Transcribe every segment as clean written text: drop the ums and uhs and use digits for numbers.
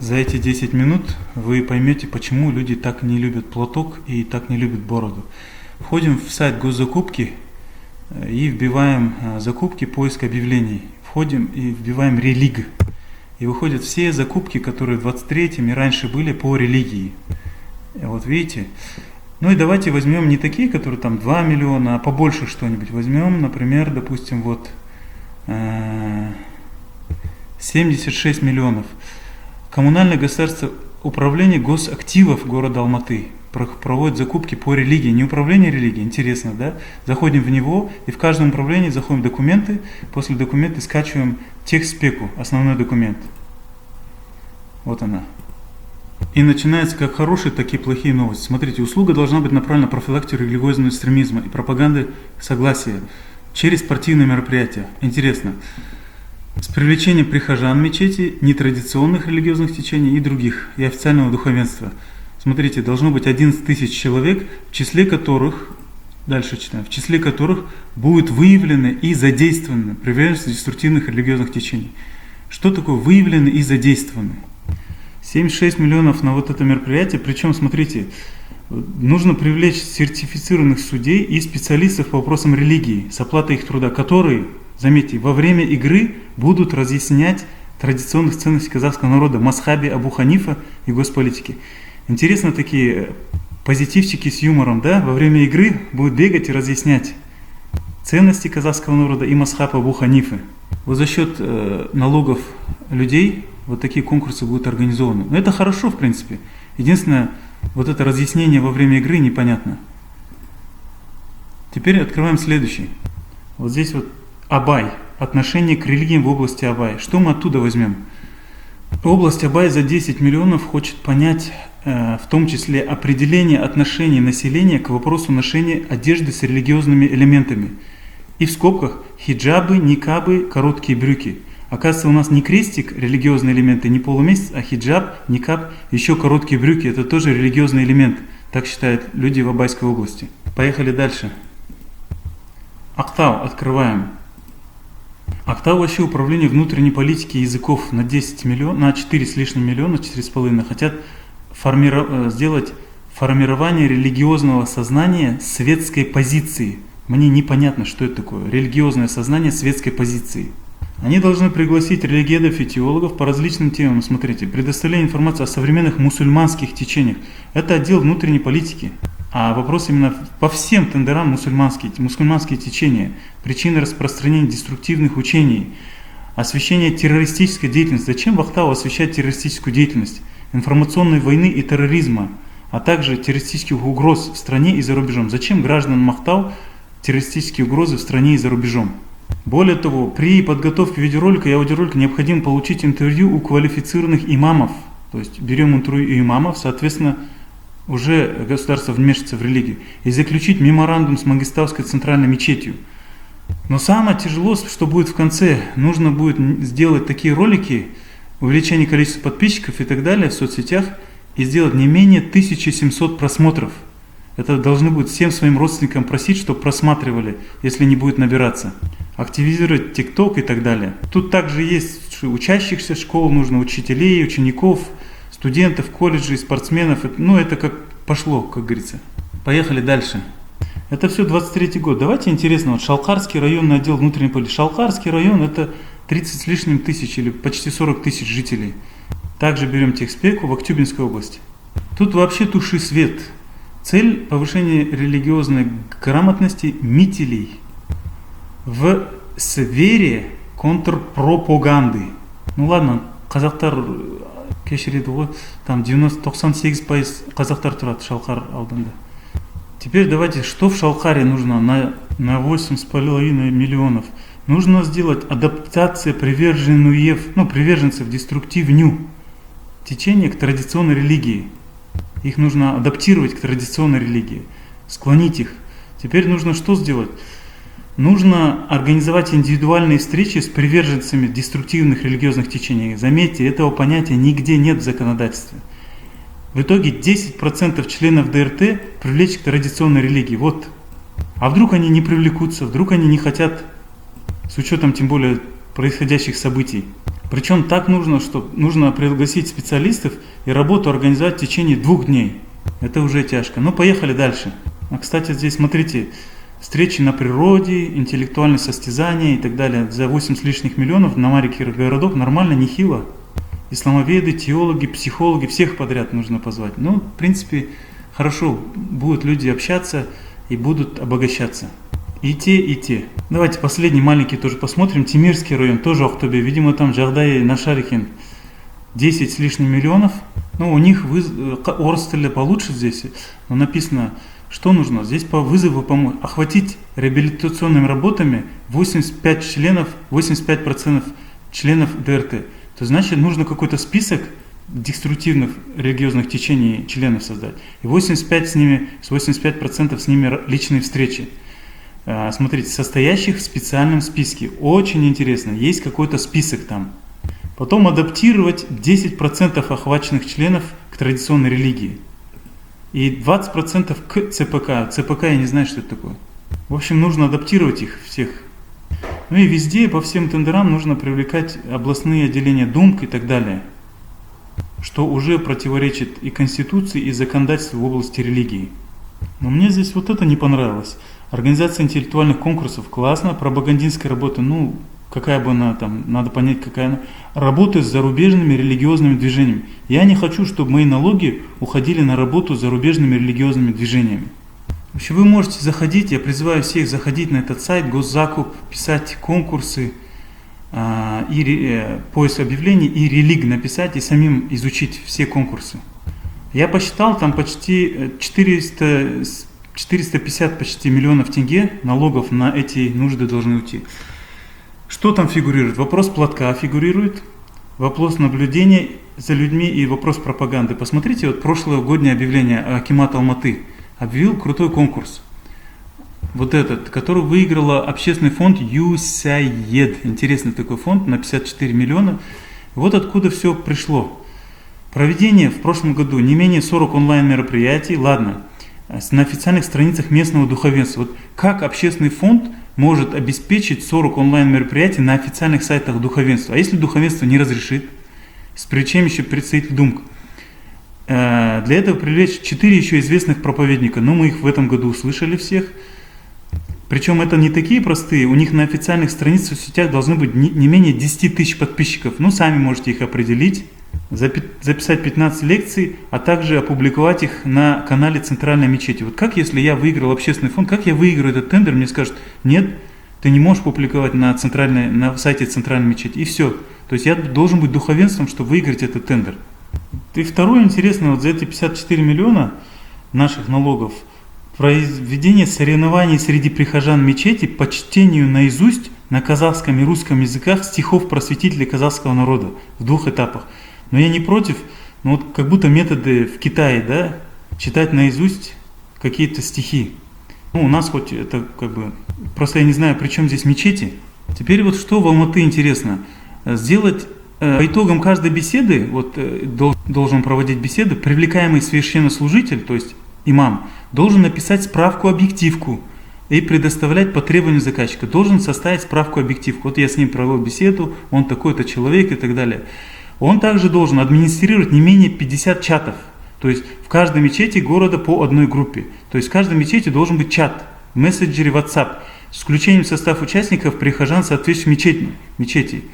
За эти 10 минут вы поймете, почему люди так не любят платок и так не любят бороду. Входим в сайт госзакупки и вбиваем закупки, поиск объявлений. Входим и вбиваем религ. И выходят все закупки, которые в 23-м и раньше были по религии. Вот видите? Ну и давайте возьмем не такие, которые там 2 миллиона, а побольше что-нибудь. Возьмем, например, допустим, вот 76 миллионов. Коммунальное государство управление госактивов города Алматы проводит закупки по религии, не управление религией, интересно, да? Заходим в него и в каждом управлении заходим в документы, после документа скачиваем техспеку, основной документ. Вот она. И начинается как хорошие, так и плохие новости. Смотрите, услуга должна быть направлена на профилактику религиозного экстремизма и пропаганды согласия через спортивные мероприятия. Интересно. С привлечением прихожан мечети, нетрадиционных религиозных течений и других, и официального духовенства. Смотрите, должно быть 11 тысяч человек, в числе которых, дальше читаем, в числе которых будут выявлены и задействованы приверженцы деструктивных религиозных течений. Что такое выявлены и задействованы? 76 миллионов на вот это мероприятие, причем, смотрите, нужно привлечь сертифицированных судей и специалистов по вопросам религии с оплатой их труда, которые, заметьте, во время игры будут разъяснять традиционных ценностей казахского народа, мазхабе Абу Ханифа и госполитики. Интересно, такие позитивчики с юмором, да, во время игры будут бегать и разъяснять ценности казахского народа и мазхаб Абу Ханифы. Вот за счет налогов людей вот такие конкурсы будут организованы. Но это хорошо, в принципе. Единственное, вот это разъяснение во время игры непонятно. Теперь открываем следующий. Вот здесь вот Абай. Отношение к религиям в области Абай. Что мы оттуда возьмем? Область Абай за 10 миллионов хочет понять, в том числе определение отношений населения к вопросу ношения одежды с религиозными элементами. И в скобках хиджабы, никабы, короткие брюки. Оказывается, у нас не крестик, религиозные элементы, не полумесяц, а хиджаб, никаб, еще короткие брюки. Это тоже религиозный элемент. Так считают люди в Абайской области. Поехали дальше. Актау открываем. Актау вообще управление внутренней политики языков на 10 миллионов, на 4 с лишним миллиона, 4,5 хотят сделать формирование религиозного сознания светской позиции. Мне непонятно, что это такое. Религиозное сознание светской позиции. Они должны пригласить религиедов и теологов по различным темам. Смотрите, предоставление информации о современных мусульманских течениях. Это отдел внутренней политики. А вопрос именно по всем тендерам мусульманские течения, причины распространения деструктивных учений, освещение террористической деятельности. Зачем в Актау освещать террористическую деятельность, информационной войны и терроризма, а также террористических угроз в стране и за рубежом? Зачем гражданам Актау террористические угрозы в стране и за рубежом? Более того, при подготовке видеоролика и аудиоролика необходимо получить интервью у квалифицированных имамов. То есть берем интервью у имамов, соответственно, уже государство вмешивается в религию, и заключить меморандум с Мангистауской центральной мечетью. Но самое тяжелое, что будет в конце, нужно будет сделать такие ролики, увеличение количества подписчиков и так далее в соцсетях, и сделать не менее 1700 просмотров. Это должны будут всем своим родственникам просить, чтобы просматривали, если не будет набираться. Активизировать ТикТок и так далее. Тут также есть учащихся школ, нужно учителей, учеников, студентов, колледжей, спортсменов. Ну, это как пошло, как говорится. Поехали дальше. Это все 23-й год. Давайте интересно, вот Шалқарский районный отдел внутренней политики. Шалқарский район это 30 с лишним тысяч или почти 40 тысяч жителей. Также берем техспеку в Актюбинской области. Тут вообще туши свет. Цель повышения религиозной грамотности мителей в сфере контрпропаганды. Ну ладно, казахтар кешіреді ғой, там 98% казахтар тұрады Шалқар ауданында. Теперь давайте, что в Шалқаре нужно на 8,5 миллионов? Нужно сделать адаптацию приверженцев деструктивню течения к традиционной религии. Их нужно адаптировать к традиционной религии, склонить их. Теперь нужно что сделать? Нужно организовать индивидуальные встречи с приверженцами деструктивных религиозных течений. Заметьте, этого понятия нигде нет в законодательстве. В итоге 10% членов ДРТ привлечь к традиционной религии. Вот. А вдруг они не привлекутся, вдруг они не хотят, с учетом тем более происходящих событий. Причем так нужно, что нужно пригласить специалистов и работу организовать в течение 2 дней. Это уже тяжко. Ну, поехали дальше. А, кстати, здесь, смотрите, встречи на природе, интеллектуальные состязания и так далее. За 8 с лишних миллионов на маленьких городов нормально, нехило. Исламоведы, теологи, психологи, всех подряд нужно позвать. Ну, в принципе, хорошо, будут люди общаться и будут обогащаться. И те, и те. Давайте последний маленький тоже посмотрим. Тимирский район, тоже Ахтобе. Видимо, там Жагдай Нашарихин. 10 с лишним миллионов. Ну, у них Орстеле получше здесь. Но написано, что нужно. Здесь по вызову помочь. Охватить реабилитационными работами 85% членов ДРТ. То значит, нужно какой-то список деструктивных религиозных течений членов создать. И 85% с ними личные встречи. Смотрите, состоящих в специальном списке. Очень интересно. Есть какой-то список там. Потом адаптировать 10% охваченных членов к традиционной религии. И 20% к ЦПК. ЦПК я не знаю, что это такое. В общем, нужно адаптировать их всех. Ну и везде, по всем тендерам нужно привлекать областные отделения ДУМК и так далее. Что уже противоречит и Конституции, и законодательству в области религии. Но мне здесь вот это не понравилось. Организация интеллектуальных конкурсов классно, пропагандистская работа, ну, какая бы она там, надо понять, какая она. Работа с зарубежными религиозными движениями. Я не хочу, чтобы мои налоги уходили на работу с зарубежными религиозными движениями. Вообще вы можете заходить, я призываю всех заходить на этот сайт, Госзакуп, писать конкурсы, поиск объявлений и религ написать и самим изучить все конкурсы. Я посчитал, там почти 450 почти миллионов тенге налогов на эти нужды должны уйти. Что там фигурирует? Вопрос платка фигурирует, вопрос наблюдения за людьми и вопрос пропаганды. Посмотрите, вот прошлогоднее объявление Акимат Алматы объявил крутой конкурс. Вот этот, который выиграл общественный фонд ЮСАЕД. Интересный такой фонд на 54 миллиона. Вот откуда все пришло. Проведение в прошлом году не менее 40 онлайн-мероприятий. Ладно, на официальных страницах местного духовенства. Вот как общественный фонд может обеспечить 40 онлайн-мероприятий на официальных сайтах духовенства? А если духовенство не разрешит? С привлечением еще представитель ДУМК. Для этого привлечь 4 еще известных проповедника. Но мы их в этом году услышали всех. Причем это не такие простые. У них на официальных страницах в сетях должны быть не менее 10 тысяч подписчиков. Ну, сами можете их определить. Записать 15 лекций, а также опубликовать их на канале Центральной мечети. Вот как, если я выиграл общественный фонд, как я выиграю этот тендер, мне скажут, нет, ты не можешь публиковать на сайте Центральной мечети. И все. То есть я должен быть духовенством, чтобы выиграть этот тендер. И второе интересное, вот за эти 54 миллиона наших налогов, проведение соревнований среди прихожан мечети по чтению наизусть на казахском и русском языках стихов просветителей казахского народа в 2 этапах. Но я не против, но вот как будто методы в Китае, да, читать наизусть какие-то стихи. Ну, у нас хоть это как бы, просто я не знаю, при чем здесь мечети. Теперь вот что в Алматы интересно, сделать по итогам каждой беседы, вот должен проводить беседы, привлекаемый священнослужитель, то есть имам, должен написать справку-объективку и предоставлять по требованию заказчика. Должен составить справку-объективку. Вот я с ним провел беседу, он такой-то человек и так далее. Он также должен администрировать не менее 50 чатов. То есть в каждой мечети города по одной группе. То есть в каждой мечети должен быть чат в мессенджере WhatsApp с включением в состав участников прихожан соответствующих мечетей.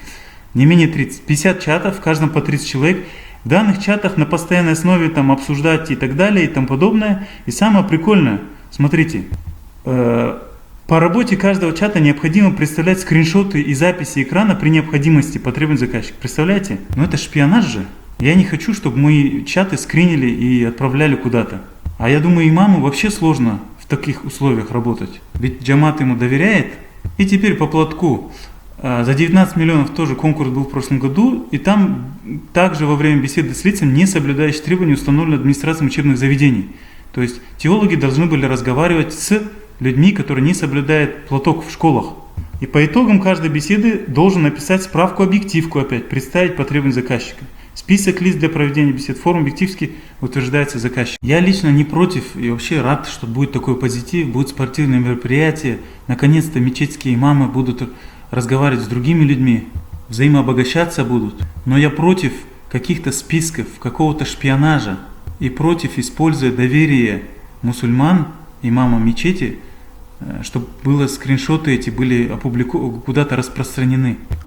Не менее 30. 50 чатов, в каждом по 30 человек. В данных чатах на постоянной основе там обсуждать и так далее и тому подобное. И самое прикольное, смотрите, по работе каждого чата необходимо представлять скриншоты и записи экрана при необходимости по требованию заказчика. Представляете? Но это шпионаж же. Я не хочу, чтобы мои чаты скринили и отправляли куда-то. А я думаю, имаму вообще сложно в таких условиях работать. Ведь джамат ему доверяет. И теперь по платку. За 19 миллионов тоже конкурс был в прошлом году. И там также во время беседы с лицами, не соблюдающими требования, установлены администрацией учебных заведений. То есть теологи должны были разговаривать с людьми, которые не соблюдают платок в школах. И по итогам каждой беседы должен написать справку-объективку опять, представить по требованию заказчика. Список лиц для проведения бесед, форму объективски утверждается заказчик. Я лично не против и вообще рад, что будет такой позитив, будут спортивные мероприятия. Наконец-то мечетские имамы будут разговаривать с другими людьми. взаимообогащаться будут. Но я против каких-то списков, какого-то шпионажа и против используя доверие мусульман, имама мечети, чтобы было скриншоты эти были куда-то распространены.